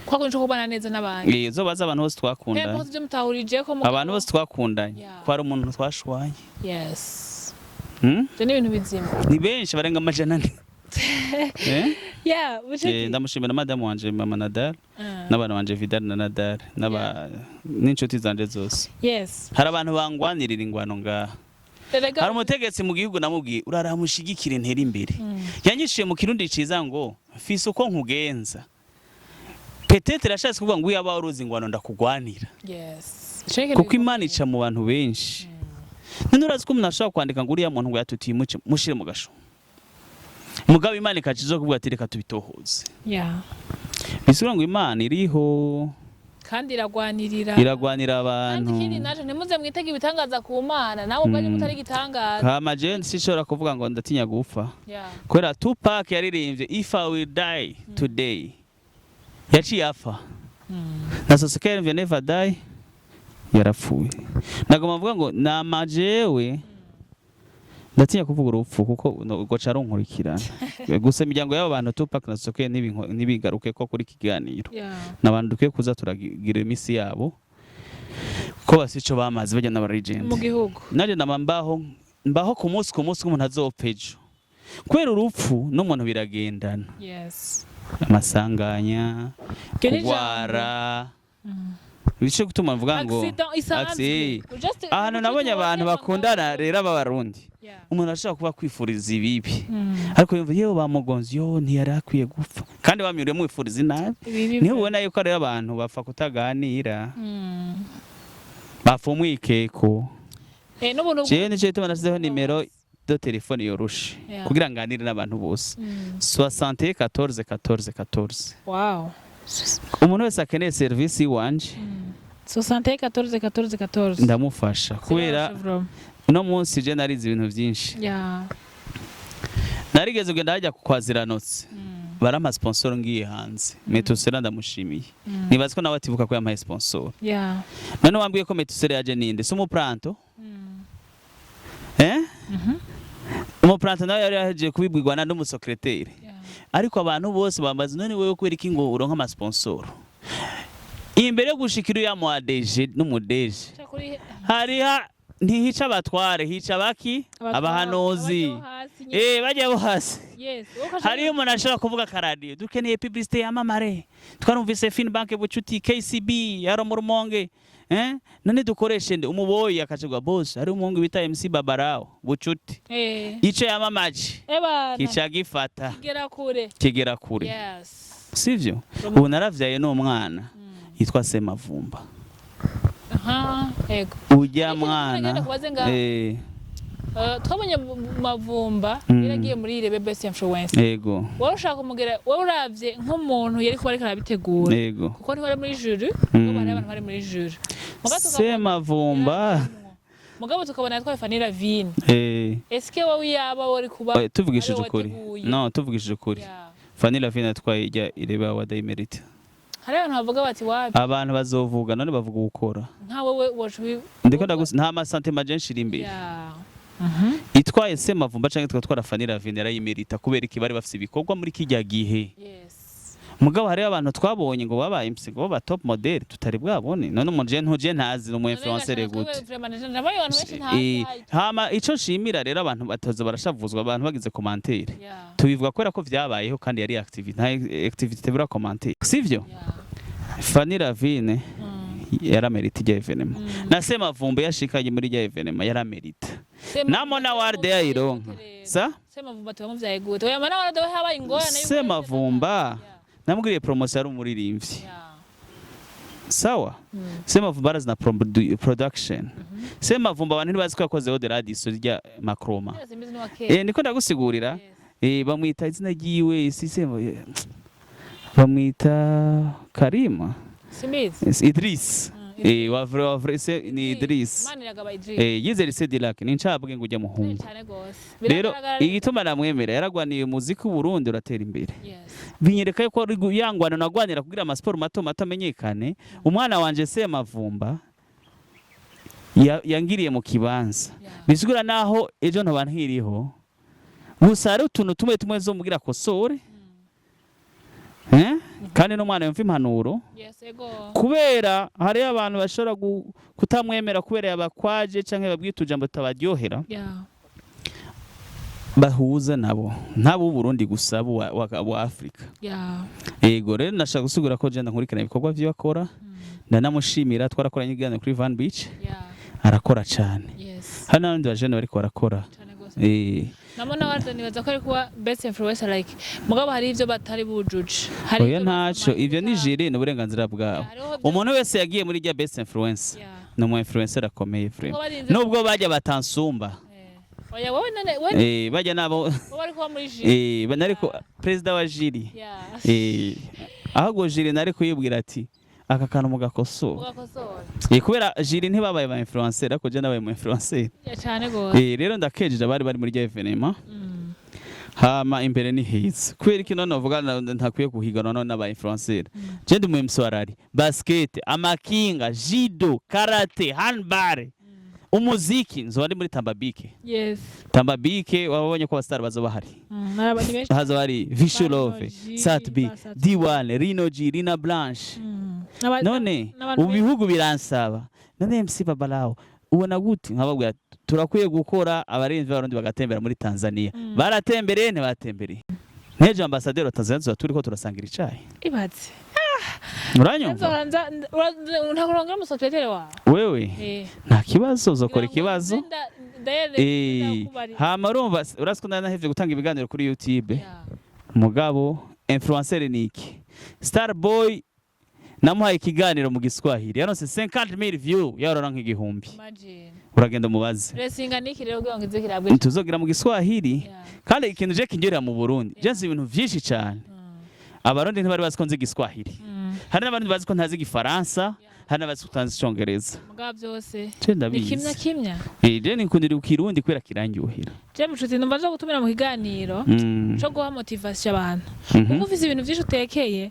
kwa kunje kubana neza n'abandi zo baza abantu bose twakundanye bose mutahurije ko abantu bose twakundanye ko ari umuntu twashwanye cyo n'ibintu bizima ni benshi barenga amajana bucuti ndamushimira madamu wanje mama Nadal n'abana banje Vidal na Nadal n'inshuti zanje zose hari abantu bangwanirira ingwano ngaha hari umutegetsi mu gihugu namubwiye uraramushigikira intera imbere yanyishiye mu kirundi ciza ngo fise uko nkugenza peut-être rashatse kuvuga ngo yaba uruzi ingwano ndakugwanira kuko Imana ica mu bantu benshi none urazi ko umuntu ashaka kwandika ngo uriya muntu ngo yatutiye mushire mu gasho mugabo Imana ikacizo kuvuga ati reka tubitohoze bisubira ngo Imana iriho kandi iragwanira abantu kandi kindi naje ntimuze mwitega ibitangaza ku Mana nawe ubwo mutari gitangaza kama je sishobora kuvuga ngo ndatinya gupfa kwera Tupac yaririmbye if I will die today yaciye apfa na Sosokera never die yarapfuye nagoma mvuga ngo namajewe ndatinya kuvuga urupfu kuko ugo caronkurikirana gusa imiryango y'aba bantu Tupac na Sosokera nibigaruke ko kuri kiganiro nabantu duke kuza turagira imisi yabo ko basico bamaze bajya n'aba legend mu gihugu naje mbaho ku munsi umuntu azopfejo kwera urupfu n'umuntu biragendana amasanganya kugwara bice gutuma mvuga ngo ahantu nabonye abantu bakundana rero b'abarundi umuntu ashaka kuba kwifuriza ibibi ariko yumva yewe bamugonze yo ntiyari akwiye gupfa kandi wamiriye mwifuriza inabi niho ubona yuko ari abantu bapfa kutaganira bapfa umwikeko jewe nico gituma nasizeho nimero de telefone yoroshe kugira nganire n'abantu bose 60 14 14 14. Wow. Umuntu wese akeneye service iwanje 60 14 14 14 ndamufasha kubera uno munsi je narize ibintu byinshi. Narigeze kugenda hajya kukwaziranotse barama sponsor ngiye hanze Metusera ndamushimiye nibaze ko nawe atibuka ko yampaye sponsor. None wambwiye ko Metusera yaje ninde se umupranto umupranto nawe yari yaje kubibwirwa na n'umusekreteri ariko abantu bose bambaza none wewe kubera iki ngo uronka ama sponsor imbere yo gushikira ya mwadeje n'umudeje hariha ntihica abatware hica baki abahanuzi bajya bo hasi. Hari umuntu ashobora kuvuga karadiyo dukeneye publicité yamamare twarumvise Finbank bucuti KCB yaro mu Rumonge none dukoreshe nde umuboyi akacegwa boss hari umuhungu bita MC Babarao bucuti ico yamamaje kica gifata kigera kure sivyo ubu naravyaye no mwana yitwa Semavumba. Ujya mwana twabonye Mavumba yaragiye muri Irebe Best Influence. Yego. Wowe ushaka kumugera wowe uravye nk'umuntu yari kuba ariko arabitegura. Yego. Kuko ni wari muri jury, ngo bari abantu bari muri jury. Semavumba. Mugabo tukabona yatwaye Fanny Lavine. Eske wowe yaba wari kuba tuvugishije ukuri. No, tuvugishije ukuri. Fanny Lavine yatwaye ijya Irebe wa Daimerita. Hari abantu bavuga bati wapi abantu bazovuga none bavuga gukora nta wowe wacu ndiko ndagusa nta masante majenshi rimbe itwaye Semavumba canke twatwara Fanny Lavine yarayimerita kubera iki bari bafise ibikorwa muri kijya gihe. Mugabo hari abantu twabonye ngo babaye MC ngo ba top model tutari bwabone none umuntu ntuje ntazi no mu influencer gute hama ico shimira rero abantu batoza barashavuzwa abantu bagize commentaire tubivuga ko ko vyabayeho kandi yari activity bura commentaire sivyo. Fanny Lavine yaramerita ijya evenema na Semavumba yashikanye muri ijya evenema yaramerita namona warde yayironka sa Semavumba twamuvyaye gute oya mana warde habaye ingorane Semavumba namugiriye promotion ari umuririmbyi sawa Semavumba arazina production Semavumba abantu ntibazi ko yakoze de radiso rya Makroma niko ndagusigurira bamwita izina ryiwe sisemo bamwita Karima Idris wavre se ni Idris yize lycée de Lac ni ncabwe ngo ujya muhungu rero igituma namwemera yaragwaniye muziki w'Uburundi uratera imbere binyereka ko yangwana nagwanira kugira ama sport mato amenyekane umwana wanje Semavumba yangiriye mu kibanza bisigura naho ejo ntobantiriho gusa ari utuntu tumwe zo mugira kosore kandi n'umwana yumva impanuro kubera hari abantu bashobora kutamwemera kubera yabakwaje canke babwita ujambo tabaryohera bahuza nabo Burundi gusa wa Afrika. Yego rero nashaka gusigura ko je nkurikirana ibikorwa by'abakora ndanamushimira twarakoranye iganiro kuri Van Beach arakora cyane hano n'abandi bajene bariko barakora namona warda nibaza ko ari kuba best influencer like mugabo hari ivyo batari bujuje oya ntaco ivyo ni jiri n'uburenganzira bwawe umuntu wese yagiye muri rya best influencer no mu influencer akomeye frame nubwo bajya batansumba oya wowe none bajya nabo bari kuba muri jiri banariko president wa jiri ahubwo jiri nari kuyibwira ati aka kantu mugakosora kubera jiri ntibabaye ba influencer ako je nabaye mu influencer cyane gose rero ndakejeje bari muri rya evenement hama imbere ni heza kubera iki none uvuga ntakwiye guhigana none n'aba influencer je ndi mu mswarari basket amakinga judo karate handball umuziki nzo ari muri Tambabike Tambabike wabonye ko abastar bazo bahari hazo bari Vishulove Satbi D1 Rino G Rina Blanche none ubihugu biransaba none MC Babalao ubona gute nkababwira turakwiye gukora abarinzi b'abarundi bagatembera muri Tanzania baratembereye ntibatembereye neje ambassadeur wa Tanzania turiko turasangira icayi ibatse uranyumva ntakuronga umusekreteri wawe wewe nta kibazo uzokora ikibazo hama urumva urasikunda nahevye gutanga ibiganiro kuri YouTube mugabo influencer niki Starboy namuhaye ikiganiro mu Giswahili yaronse 50,000 view yarora nk'igihumbi uragenda mubaze resinga niki rero kugira ngo ize kirabwe tuzogira mu Giswahili kandi ikintu je kinjira mu Burundi jense ibintu vyinshi cyane abarundi ntibari bazi ko nzi Giswahili hari n'abandi bazi ko ntazi Gifaransa hari n'abazi ko ntazi Icongereza mugabo byose ni kimya je nikundira ukirundi kwera kirangyohera je mucuti ndumva zo gutumira mu kiganiro cyo guha motivation abantu kuko ufise ibintu vyinshi utekeye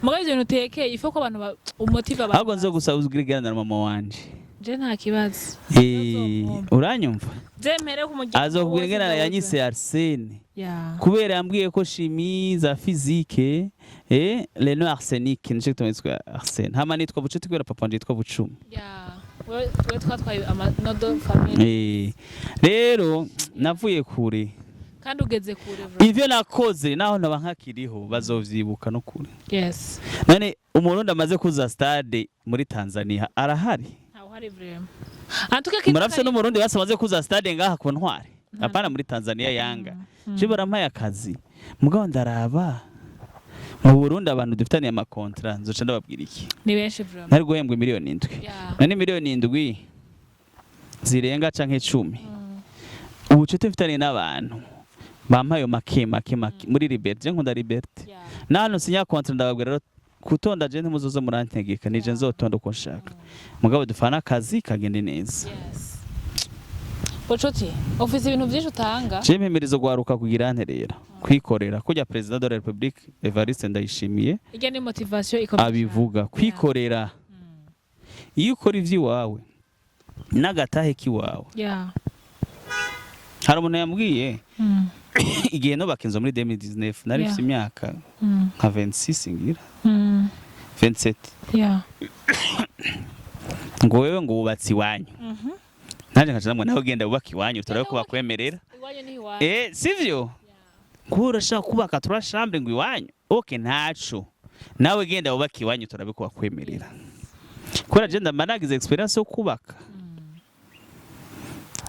mugabo ibyo bintu utekeye ifo ko abantu umotiva abantu ahubwo nzo gusaba uzigirigana na mama wanje je nta kibazo uranyumva je mpere ku mujyi azokubwira yanyise Arsene kubera yambwiye ko chimie za physique le no arsenic nje tumitswe Arsene hama nitwa Bucuti kubera papa nje yitwa Bucumi we twatwaye amanodo family rero navuye kure kandi ugeze kure bro ivyo nakoze naho naba nkakiriho bazovyibuka no kure yes none umurundi amaze kuza stade muri Tanzania arahari hari vraiment murafise n'umurundi basamaze kuza stade ngaha ku Ntwari apana muri Tanzania Yanga je barampaye akazi mugabo ndaraba mu Burundi abantu dufitaniye amakontra nzoca ndababwira iki ni benshi vraiment nari guhembwa miliyoni 7 nani miliyoni 7 zirenga canke 10 ubu cyo tufitaniye n'abantu bampaye make muri Liberté nkunda Liberté nano sinya kontra ndababwira rero kutonda je ntimuzozo murantegeka nije nzotonda uko nshaka mugabo dufana akazi kagende neza Bucuti ofisi ibintu byinshi utanga je mpemerizo gwaruka kugira nterera kwikorera kujya president de la République Evariste Ndayishimiye ijya ni motivation ikomeye abivuga kwikorera iyo ukora ivyi wawe nagatahe kiwawe hari umuntu yambwiye igihe no bakinzo muri 2019 nari mfite imyaka nka 26 ngira 27 ngo wewe ngo wubatsi wanyu naje nkacamwe nawe genda ubaka iwanyu turabe ko bakwemerera sivyo ngura shaka kubaka turashambre ngo iwanyu okay ntaco nawe genda ubaka iwanyu turabe ko bakwemerera kora je ndamanagize experience yo kubaka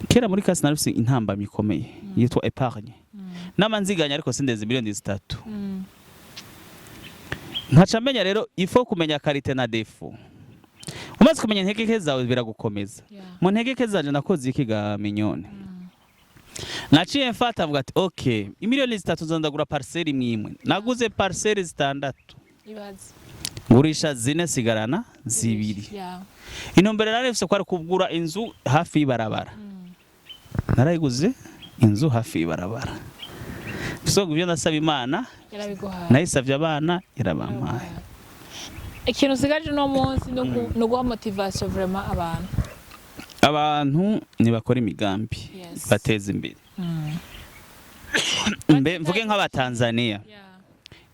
kera muri kasi narufise intamba mikomeye yitwa épargne namanziganya ariko sindeze miliyoni 3 nkaca menya rero ifo kumenya karite na defo umaze kumenya intege zawe biragukomeza mu ntege zaje nakoze iki ga minyone naciye mfata mvuga ati okay imiliyoni 3 nzondagura parcelle imwe naguze parcelle 6 ibaze ngurisha 4 sigarana 2 inombere narefise ko ari kugura inzu hafi y'ibarabara narayiguze inzu hafi y'ibarabara so gubyo ndasaba Imana yarabiguhaye nayisavye abana yarabampaye ikintu sigaje no munsi no guha motivation vraiment abantu nibakora imigambi bateza imbere mbe mvuge nk'abatanzania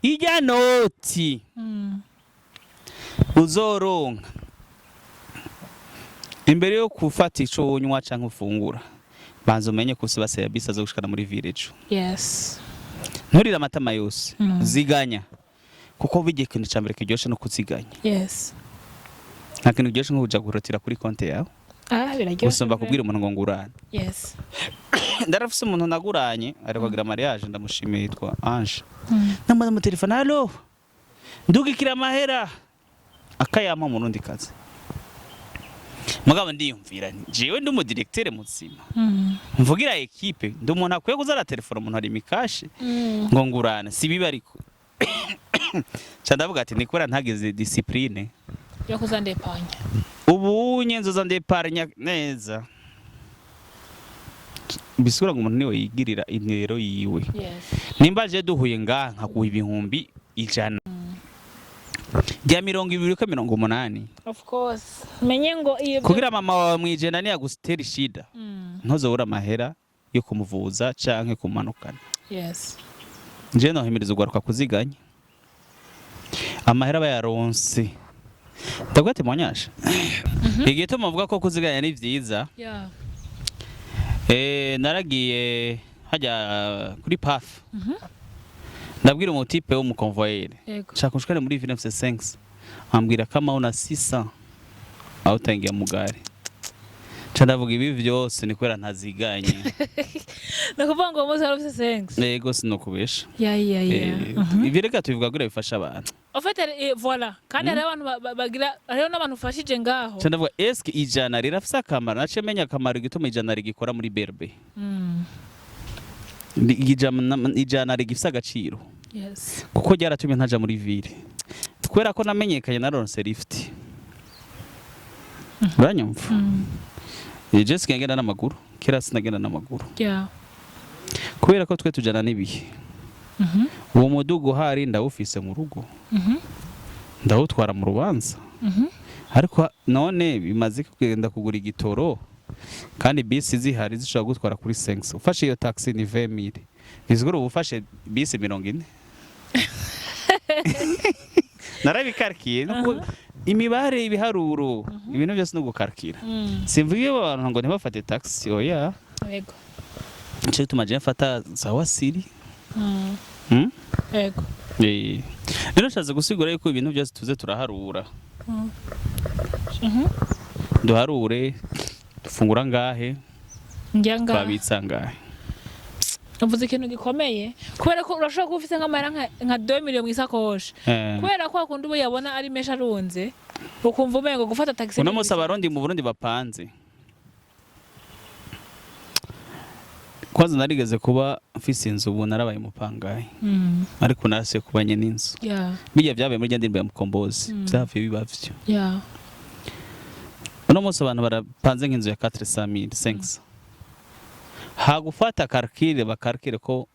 ijya noti uzoronka imbere yo kufata ico unywa canke ufungura banzo menye ko sibase yabisa zo gushikana muri village nturira amatama yose ziganya kuko bijye kintu cyambere kiryoshe no kuziganya nta kintu kiryoshe nko kuja kurotira kuri konte yawe biraryoshe usomba kubwira umuntu ngo ngurane ndarafise umuntu naguranye ari kwagira mariage ndamushimiye yitwa Ange namaze mu telefone allo ndugikira amahera akayampa mu rundi kazi mugabo ndiyumvira jewe ndi mu directeur mutsima mvugira equipe ndi umuntu akwiye kuzara telefone umuntu ari mikashe ngo ngurane sibiba ariko chandavuga ati nikora ntageze discipline yo kuzandepanya ubu nyenzo ndepanya neza bisura ngo umuntu niwe yigirira intero yiwe nimba je duhuye nka kuha ibihumbi 100 Dia 280 of course menye ngo iyo kugira mama wawe mwijenda ni yagustera ishida ntozobura amahera yo kumuvuza canke kumanukana nje no himiriza ugaruka kuziganya amahera bayaronse ndagwate mwanyasha igihe to muvuga ko kuziganya ni vyiza naragiye hajya kuri PAF ndabwira umutipe wo mu convoyeur chaka ushikane muri 1995 ambwira kama una 600 au tangia mugari Ndavuga ibi byose ni kwera ntaziganye. Nakuvuga ngo muzi harufise sengs. Yego sinokubesha. Yeah. Ibi reka tubivuga gure bifasha abantu. En fait voilà, kandi hari abantu bagira hariho n'abantu fashije ngaho. Ndavuga eske ijana rirafise akamaro nace menya akamaro gituma ijana rigikora muri berbe. Ijana rigifise agaciro. Yes. Kuko ryaratumye ntaja muri ville. Twera ko namenyekanye na Ronse Lift. Uranyumva? Jessica ngenda n'amaguru, kera sinagenda n'amaguru. Yeah. Kubera ko twe tujana nibihe. Uwo mudugo hari ndawufise mu rugo. Ndawutwara mu rubanza. Ariko none bimaze kugenda kugura igitoro kandi bisi zihari zishobora gutwara kuri 5. Ufashe iyo taxi ni 20,000. Bizgura ubufashe bisi 40. Narabikarkiye nuko imibare ibiharuro ibintu byose no gukarkira. Simvuye abantu ngo ntibafate taxi oya. Yego. Cyo tumaje mfata sawa siri. Yego. Rero nshaze gusigura yuko ibintu byose tuze turaharura. Duharure dufungura ngahe? Njyanga. Babitsa ngahe? Uvuze ikintu gikomeye kubera ko urashobora kuba ufite nk'amara nka 2 million mu isakoshi kubera ko akunda ubu yabona ari mesha arunze ukumva umengo gufata taxi uno musa abarundi mu Burundi bapanze kwanza narigeze kuba mfise inzu ubu narabaye mupangaye ariko narase kubanye n'inzu bijya byabaye muri ndimbe ya Mukombozi byavuye bibavyo uno musa abantu barapanze nk'inzu ya 400,000 hagufata calcule bakalcule ko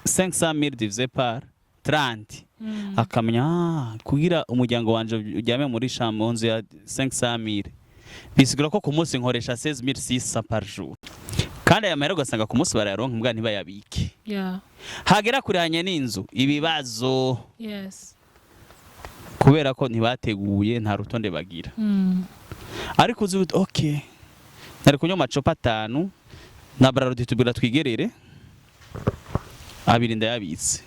500,000 divisé par 30 akamenya kugira umuryango wanje ujyame muri chambre nzu ya 500,000 bisigura ko ku munsi nkoresha 16,600 par jour kandi aya mahera ugasanga ku munsi barayaronka mbwa ntibayabike hagera kuri hanye n'inzu ibibazo kubera ko ntibateguye nta rutonde bagira ariko uzi okay nari kunywa amacupa 5 na bararudi tubira twigerere abiri ndayabitse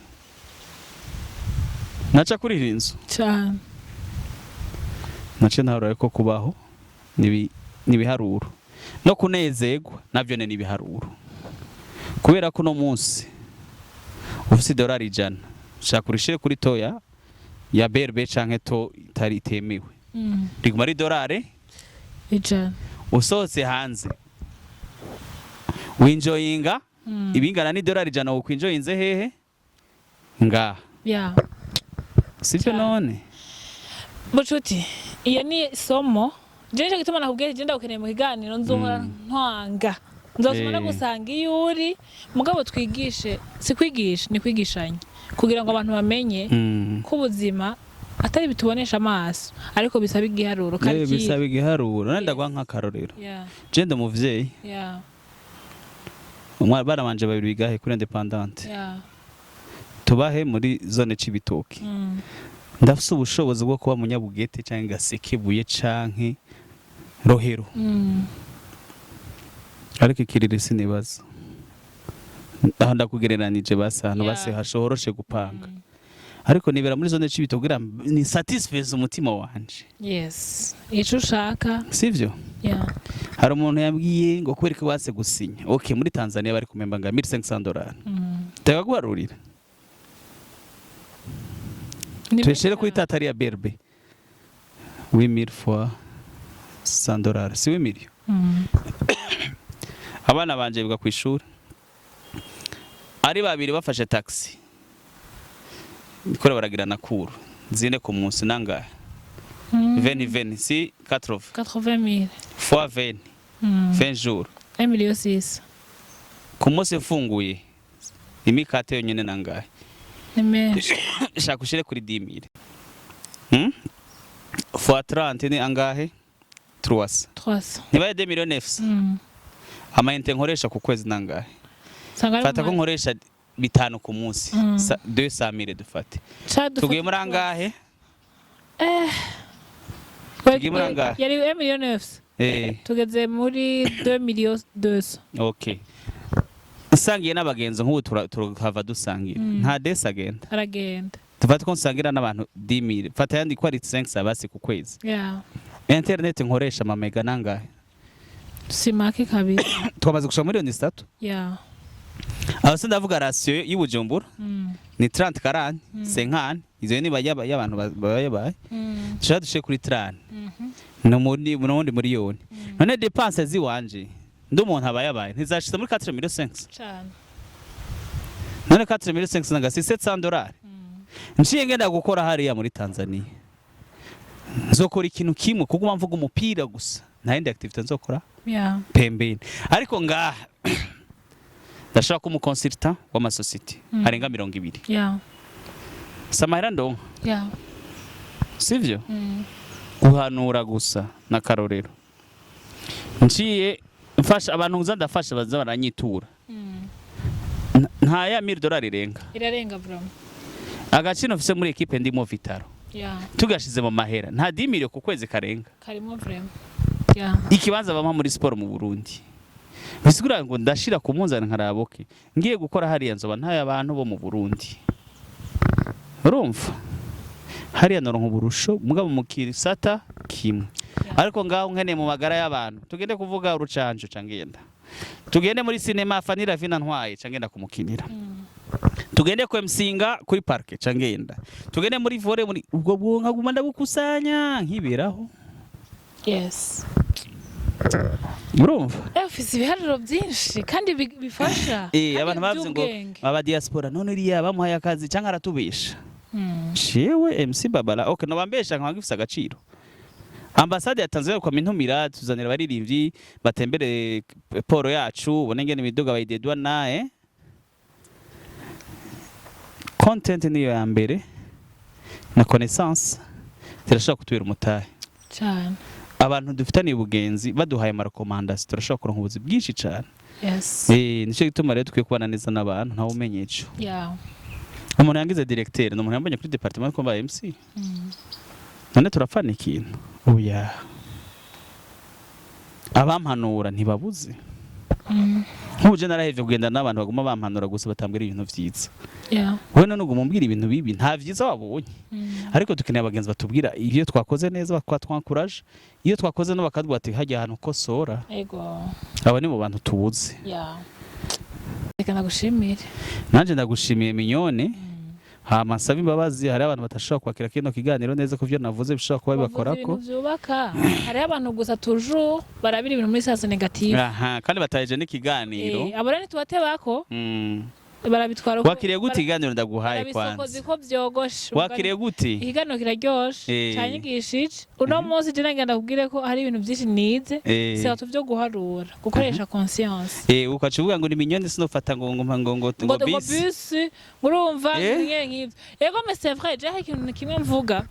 naca kuri inzu cyane nace ntarore ko kubaho nibiharuro no kunezegwa navyo ne nibiharuro kubera ko no munsi ufise $100 shaka kurishire kuri toya ya berbe canke to itari itemewe riguma ari $100 usohotse hanze winjoyinga ibingana ni $100 ukwinjoyinze hehe nga sivyo none Bucuti iyo ni somo jeje gituma nakubwiye genda ukeneye mu kiganiro nzohora ntwanga nzosoma gusanga iyo uri mugabo twigishe si kwigisha ni kwigishanya kugira ngo abantu bamenye ko ubuzima atari bitubonesha amaso ariko bisaba igiharuro kandi bisaba igiharuro nenda gwa nk'akarorero je ndamuvyeyi umwana banje babiri bigahe kuri independante tubahe muri zone Cibitoke ndafise ubushobozi bwo kuba munyabugete cyangwa Gasekebuye canke Rohero ariko ikirire sinibaza aho ndakugereranije basano base hashoroshe gupanga ariko nibera muri zone Cibitoke kugira ni satisfaise umutima wanje ico ushaka sivyo hari umuntu yambwiye ngo kubera ko base gusinya okay muri Tanzania bari kumemba nga $1,500 tagaguharurira Tueshere kuri tatari ya berbe 8,000 fois $100 si 8,000 abana banje biga ku ishuri ari babiri bafashe taxi ikora baragira nakuru zine ku munsi nangahe 20 si 80,000 fois 20 jours 1,600,000 ku munsi mfunguye imikate yonyene nangahe shaka ushire kuri 10,000 fois 30 ni angahe 300 nibaye 2,900,000 amayente nkoresha ku kwezi nangahe fata ko nkoresha 5 ku munsi 200,000 dufate tugiye muri angahe tugiye muri angahe yari 1,900,000 tugeze muri 2,200,000 okay usangiye n'abagenzi nk'ubu turahava dusangira nta desi agenda aragenda tufate ko nsangira n'abantu 10,000 fata yandi ko ari 5 sabasi ku kwezi internet nkoresha amamega nangahe simake kabisa twamaze gushika miliyoni 3 aho se ndavuga ratio y'Ibujumbura ni 30-40 50 izo ni bajya y'abantu babaye tushaka dushe kuri 30 no muri miliyoni none dépenses ziwanje ndo umuntu abaye ntizashitse muri 4,500 cyane none 4,500 nagasi $700 nciye ngenda gukora hariya muri Tanzania nzokora ikintu kimwe kuguma mvuga umupira gusa nta yindi activity nzokora pembeni ariko ngaha ndashaka umuconsultant w'amasosiyete arenga 200 samahera ndo sivyo guhanura gusa na karorero nciye mfasha abantu ndafasha baza baranyitura nta ya $1,000 irarenga bro agaciro mfise muri equipe ndimo Vitaro tugashize mu mahera nta 10 ku kwezi karenga karimo vraiment ikibanza bampa muri sport mu Burundi bisigura ngo ndashira ku munzana nkaraboke ngiye gukora hariya nzoba ntaye abantu bo mu Burundi urumva hariya noronka uburusho mugabo mukirisata kimwe ariko ngaho nkene mu magara y'abantu tugende kuvuga urucanjo cangenda tugende muri cinema Fanira Vina ntwaye cangenda kumukinira tugende kwemsinga kuri parke cangenda tugende muri volley muri ubwo bwonka guma ndabukusanya nkiberaho urumva ufise ibiharuro byinshi kandi bifasha abantu bavuze ngo aba diaspora none iriya bamuhaye akazi cyangwa aratubisha shewe MC Babala okay no bambesha nkagifisa agaciro Ambasade ya Tanzania kwa mintumira tuzanira baririmbyi batembere poro yacu ubone ngene imiduga bayidedwa nae content niyo ya mbere na connaissance turashaka kutwira umutahe cyane abantu dufitaniye ubugenzi baduhaye amarekomandasi turashaka kuronka ubuzi bwinshi cyane nico gituma rero tukwiye kubana neza n'abantu ntawe umenye ico umuntu yangize directeur n'umuntu yambanye kuri department ko ba MC none turapfana ikintu oya abampanura ntibabuze nk'uje narahevye kugenda n'abantu baguma bampanura gusa batambwira ibintu vyiza we none uguma umbwira ibintu bibi nta vyiza wabonye ariko dukeneye abagenzi batubwira iyo twakoze neza bakatwankuraje iyo twakoze no bakadwa ati hajya ahantu kosora abo ni mu bantu tubuze reka nagushimire nanje ndagushimiye minyone hama nsaba imbabazi hari abantu batashobora kwakira kino kiganiro neza ko vyo navuze bishobora kuba bibakorako hari abantu gusa toujours barabira ibintu muri sasa negative kandi bataje n'ikiganiro abo rero tubatebako barabitwara wakiriye gute ikiganiro ndaguhaye kwanza ko byogoshe wakiriye gute ikiganiro kiraryoshe cyanyigishije uno munsi je nagenda kubwire ko hari ibintu byinshi nize se tuvyo guharura gukoresha conscience ukacuvuga ngo ni minyone sinofata ngo bus urumva nk'ibyo yego mais c'est vrai je hari ikintu kimwe mvuga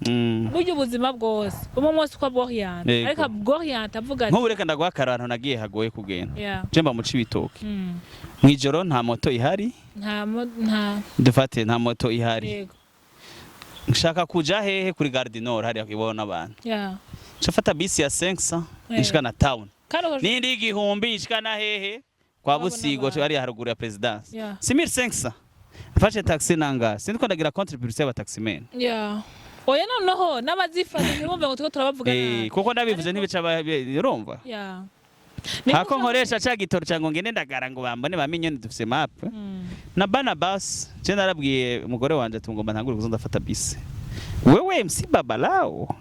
buryo ubuzima bwose umo munsi kwa Borian ariko Borian avuga nko ureka ndaguhakara abantu nagiye hagoye kugenda je mba muci bitoke mwijoro nta moto ihari dufate nta moto ihari nshaka kuja hehe kuri Gare du Nord hari akibona abantu nshafata bisi ya 500 ishika na town nindi igihumbi ishika na hehe kwa Busigo ari haruguru ya presidence 1500 mfashe taxi nanga sindiko ndagira contribution y'aba taximen oya noneho n'abazifata ntibumve ngo tuko turabavuga kuko ndabivuze ntibica urumva hako nkoresha cha gitoro cyango ngende ndagara ngo bambone baminyone dufise map na bana bus je narabwiye umugore wanje atungomba ntangure kuzo ndafata bisi wewe MC Babalao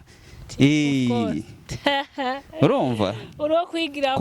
urumva uro kwigira